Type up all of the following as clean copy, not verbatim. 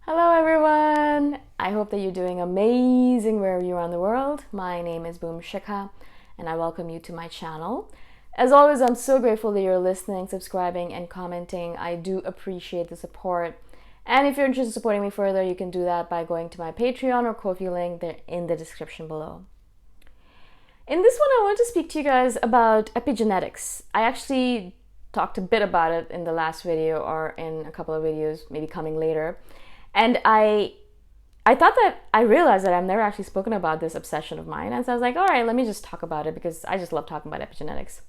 Hello everyone! I hope that you're doing amazing wherever you are in the world. My name is Boom Shikha and I welcome you to my channel. As always, I'm so grateful that you're listening, subscribing, and commenting. I do appreciate the support. And if you're interested in supporting me further, you can do that by going to my Patreon or Ko-fi link. They're in the description below. In this one, I want to speak to you guys about epigenetics. I actually talked a bit about it in the last video or in a couple of videos, maybe coming later. And I thought that I realized that I've never actually spoken about this obsession of mine. And so I was like, all right, let me just talk about it because I just love talking about epigenetics.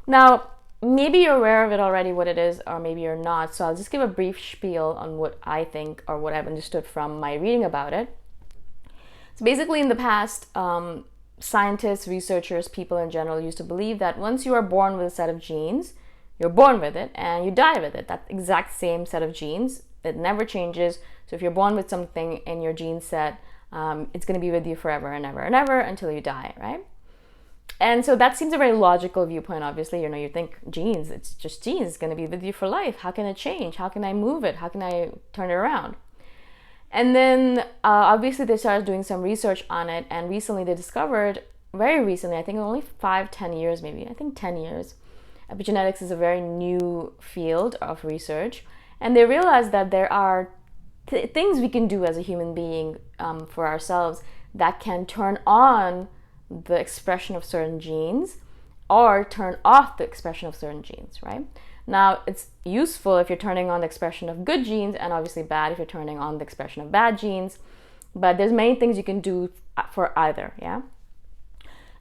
Now, maybe you're aware of it already, what it is, or maybe you're not. So I'll just give a brief spiel on what I think or what I've understood from my reading about it. So basically in the past, scientists, researchers, people in general used to believe that once you are born with a set of genes, you're born with it and you die with it. That exact same set of genes. It never changes. So if you're born with something in your gene set, it's going to be with you forever and ever and ever until you die, right? And so that seems a very logical viewpoint, obviously. You think genes, it's just genes, it's going to be with you for life. How can it change? How can I move it? How can I turn it around? And then obviously they started doing some research on it, and recently they discovered, very recently, I think only 5-10 years maybe, I think 10 years, epigenetics is a very new field of research. And they realized that there are things we can do as a human being for ourselves that can turn on the expression of certain genes or turn off the expression of certain genes, right? Now, it's useful if you're turning on the expression of good genes and obviously bad if you're turning on the expression of bad genes. But there's many things you can do for either, yeah?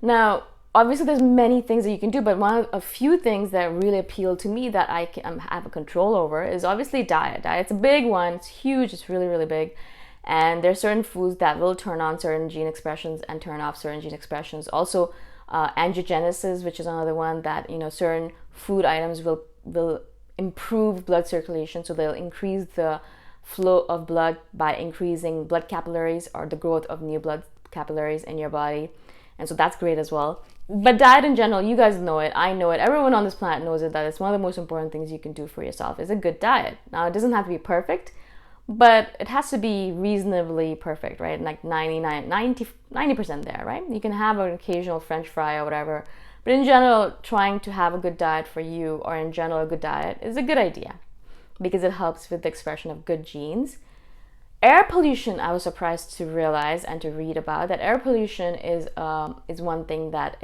Now, obviously there's many things that you can do, but one of a few things that really appeal to me that I can have a control over is obviously diet. Diet's a big one. It's huge. It's really, really big. And there's certain foods that will turn on certain gene expressions and turn off certain gene expressions. Also, angiogenesis, which is another one that, certain food items will improve blood circulation. So they'll increase the flow of blood by increasing blood capillaries or the growth of new blood capillaries in your body. And so that's great as well. But diet in general, you guys know it, I know it, everyone on this planet knows it, that it's one of the most important things you can do for yourself is a good diet. Now, it doesn't have to be perfect, but it has to be reasonably perfect, right? Like 90% there, right? You can have an occasional French fry or whatever, but in general, trying to have a good diet for you, or in general, a good diet is a good idea because it helps with the expression of good genes. Air pollution, I was surprised to realize and to read about that air pollution is one thing that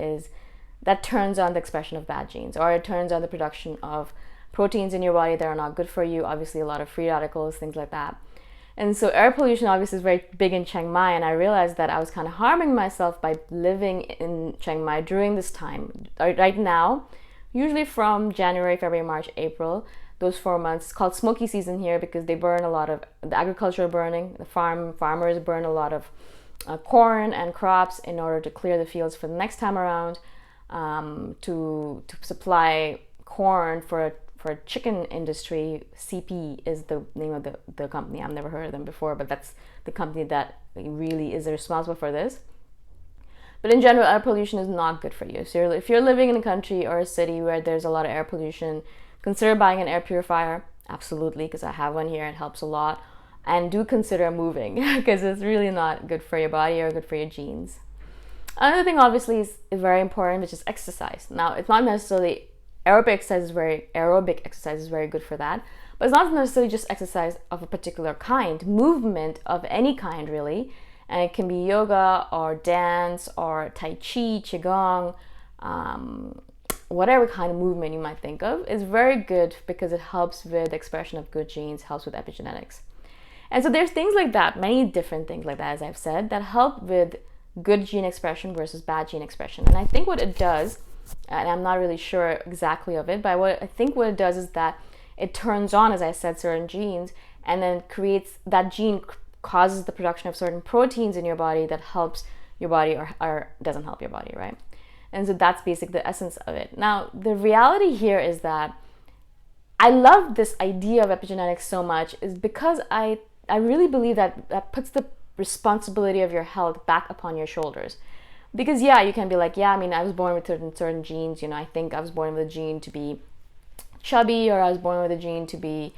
turns on the expression of bad genes, or it turns on the production of proteins in your body that are not good for you. Obviously, a lot of free radicals, things like that. And so air pollution obviously is very big in Chiang Mai, and I realized that I was kind of harming myself by living in Chiang Mai during this time. Right now, usually from January, February, March, April, those 4 months. It's called smoky season here because they burn a lot of the agricultural burning. The farmers burn a lot of corn and crops in order to clear the fields for the next time around, to supply corn for chicken industry. CP is the name of the company. I've never heard of them before, but that's the company that really is responsible for this. But in general, air pollution is not good for you. So if you're living in a country or a city where there's a lot of air pollution, consider buying an air purifier, absolutely, because I have one here. It helps a lot. And do consider moving because it's really not good for your body or good for your genes. Another thing, obviously, is very important, which is exercise. Now, it's not necessarily aerobic exercise is very good for that, but it's not necessarily just exercise of a particular kind, movement of any kind, really. And it can be yoga or dance or tai chi, qigong, whatever kind of movement you might think of is very good because it helps with the expression of good genes, helps with epigenetics. And so there's things like that, many different things like that, as I've said, that help with good gene expression versus bad gene expression. And I think what it does, and I'm not really sure exactly of it, but what it does is that it turns on, as I said, certain genes, and then creates that gene causes the production of certain proteins in your body that helps your body or doesn't help your body, right? And so that's basically the essence of it. Now, the reality here is that I love this idea of epigenetics so much is because I really believe that puts the responsibility of your health back upon your shoulders. Because yeah, you can be like, yeah, I mean, I was born with certain genes. I think I was born with a gene to be chubby, or I was born with a gene to be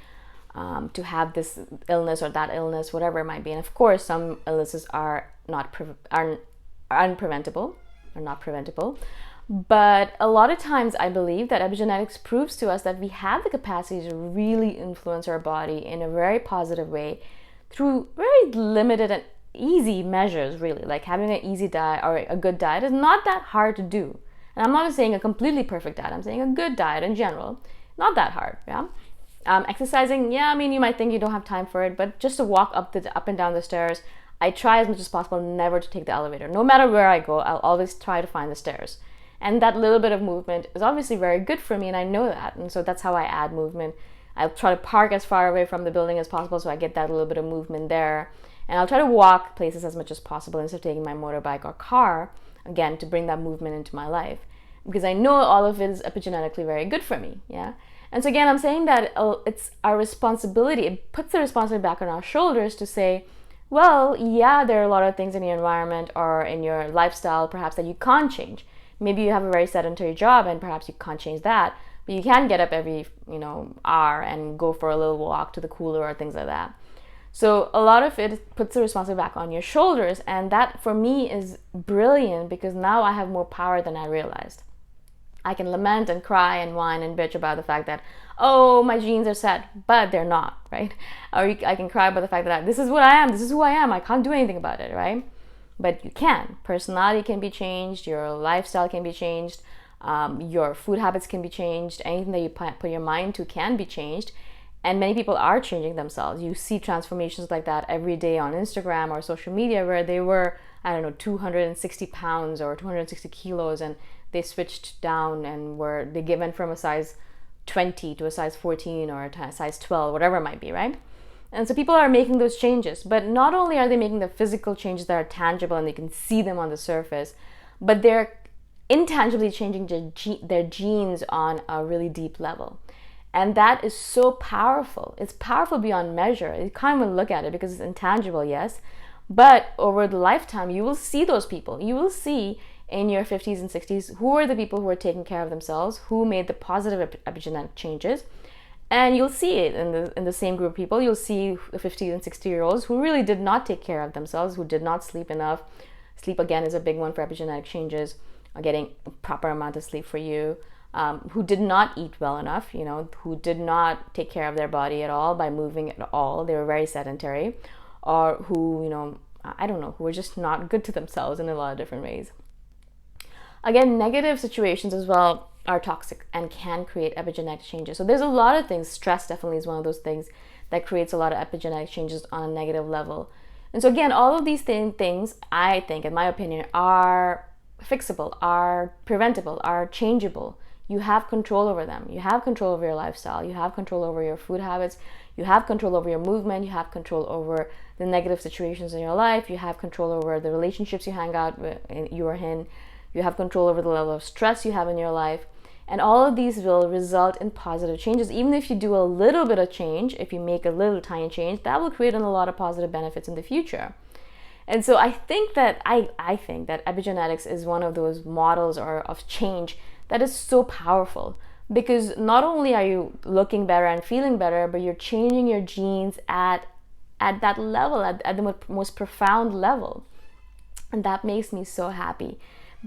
to have this illness or that illness, whatever it might be. And of course, some illnesses are are unpreventable or not preventable. But a lot of times I believe that epigenetics proves to us that we have the capacity to really influence our body in a very positive way through very limited and easy measures, really. Like having an easy diet or a good diet is not that hard to do. And I'm not saying a completely perfect diet, I'm saying a good diet in general. Not that hard, yeah? Exercising, yeah, I mean, you might think you don't have time for it, but just to walk up and down the stairs, I try as much as possible never to take the elevator. No matter where I go, I'll always try to find the stairs. And that little bit of movement is obviously very good for me, and I know that. And so that's how I add movement. I'll try to park as far away from the building as possible so I get that little bit of movement there. And I'll try to walk places as much as possible instead of taking my motorbike or car, again, to bring that movement into my life. Because I know all of it is epigenetically very good for me, yeah? And so again, I'm saying that it's our responsibility. It puts the responsibility back on our shoulders to say, well, yeah, there are a lot of things in your environment or in your lifestyle perhaps that you can't change. Maybe you have a very sedentary job and perhaps you can't change that, but you can get up every, hour and go for a little walk to the cooler or things like that. So a lot of it puts the responsibility back on your shoulders, and that for me is brilliant because now I have more power than I realized. I can lament and cry and whine and bitch about the fact that, oh, my genes are set, but they're not, right? Or I can cry about the fact that this is what I am, this is who I am, I can't do anything about it, right? But you can. Personality can be changed, your lifestyle can be changed, your food habits can be changed, anything that you put your mind to can be changed. And many people are changing themselves. You see transformations like that every day on Instagram or social media where they were, 260 pounds or 260 kilos and they switched down and they given from a size 20 to a size 14 or a size 12, whatever it might be, right? And so people are making those changes, but not only are they making the physical changes that are tangible and they can see them on the surface, but they're intangibly changing their genes on a really deep level. And that is so powerful. It's powerful beyond measure. You can't even look at it because it's intangible, yes. But over the lifetime, you will see those people. You will see in your 50s and 60s who are the people who are taking care of themselves, who made the positive epigenetic changes. And you'll see it in the same group of people. You'll see the 50 and 60-year-olds who really did not take care of themselves, who did not sleep enough. Sleep, again, is a big one for epigenetic changes, getting a proper amount of sleep for you. Who did not eat well enough, who did not take care of their body at all by moving at all. They were very sedentary, or who, who were just not good to themselves in a lot of different ways. Again, negative situations as well are toxic and can create epigenetic changes. So there's a lot of things. Stress definitely is one of those things that creates a lot of epigenetic changes on a negative level. And so again, all of these things, I think, in my opinion, are fixable, are preventable, are changeable. You have control over them. You have control over your lifestyle. You have control over your food habits. You have control over your movement. You have control over the negative situations in your life. You have control over the relationships you hang out with, you are in. You have control over the level of stress you have in your life. And all of these will result in positive changes. Even if you do a little bit of change, if you make a little tiny change, that will create a lot of positive benefits in the future. And so I think that epigenetics is one of those models of change that is so powerful, because not only are you looking better and feeling better, but you're changing your genes at that level, at the most profound level. And that makes me so happy,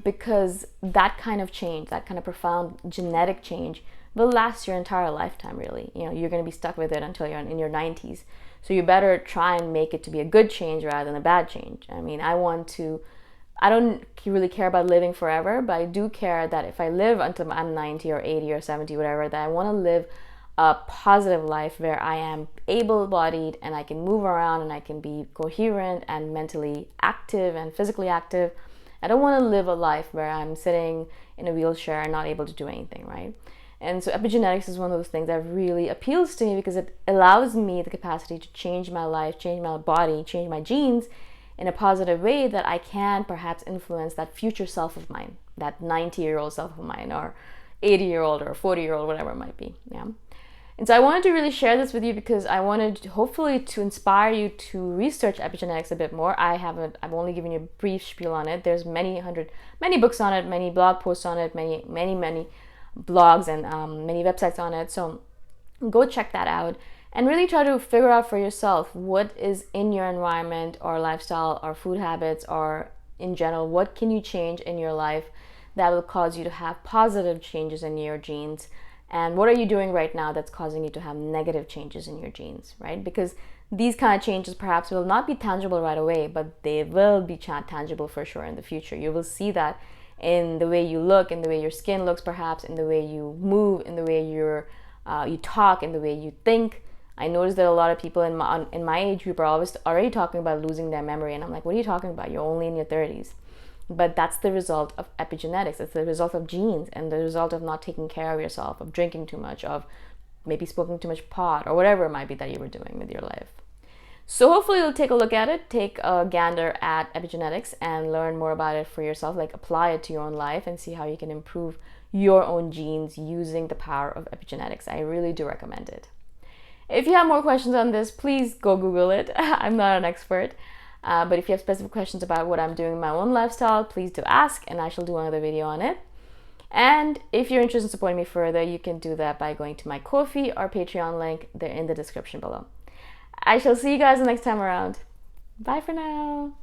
because that kind of change, that kind of profound genetic change will last your entire lifetime, really. You're going to be stuck with it until you're in your 90s. So you better try and make it to be a good change rather than a bad change. I mean, I don't really care about living forever, but I do care that if I live until I'm 90 or 80 or 70, whatever, that I want to live a positive life where I am able-bodied and I can move around and I can be coherent and mentally active and physically active. I don't want to live a life where I'm sitting in a wheelchair and not able to do anything, right? And so epigenetics is one of those things that really appeals to me because it allows me the capacity to change my life, change my body, change my genes in a positive way that I can perhaps influence that future self of mine, that 90-year-old self of mine, or 80-year-old or 40-year-old, whatever it might be. Yeah. And so I wanted to really share this with you because I wanted hopefully to inspire you to research epigenetics a bit more. I've only given you a brief spiel on it. There's many books on it, many blog posts on it, many blogs and many websites on it. So go check that out. and really try to figure out for yourself what is in your environment or lifestyle or food habits, or in general, what can you change in your life that will cause you to have positive changes in your genes, and what are you doing right now that's causing you to have negative changes in your genes, right? Because these kind of changes perhaps will not be tangible right away, but they will be tangible for sure in the future. You will see that in the way you look, in the way your skin looks, perhaps in the way you move, in the way you talk, in the way you think. I noticed that a lot of people in my age group are always already talking about losing their memory, and I'm like, what are you talking about? You're only in your 30s. But that's the result of epigenetics. It's the result of genes and the result of not taking care of yourself, of drinking too much, of maybe smoking too much pot, or whatever it might be that you were doing with your life. So hopefully you'll take a look at it, take a gander at epigenetics and learn more about it for yourself, like apply it to your own life and see how you can improve your own genes using the power of epigenetics. I really do recommend it. If you have more questions on this, please go Google it. I'm not an expert, but if you have specific questions about what I'm doing in my own lifestyle, please do ask and I shall do another video on it. And if you're interested in supporting me further, you can do that by going to my Ko-fi or Patreon link. They're in the description below. I shall see you guys the next time around. Bye for now.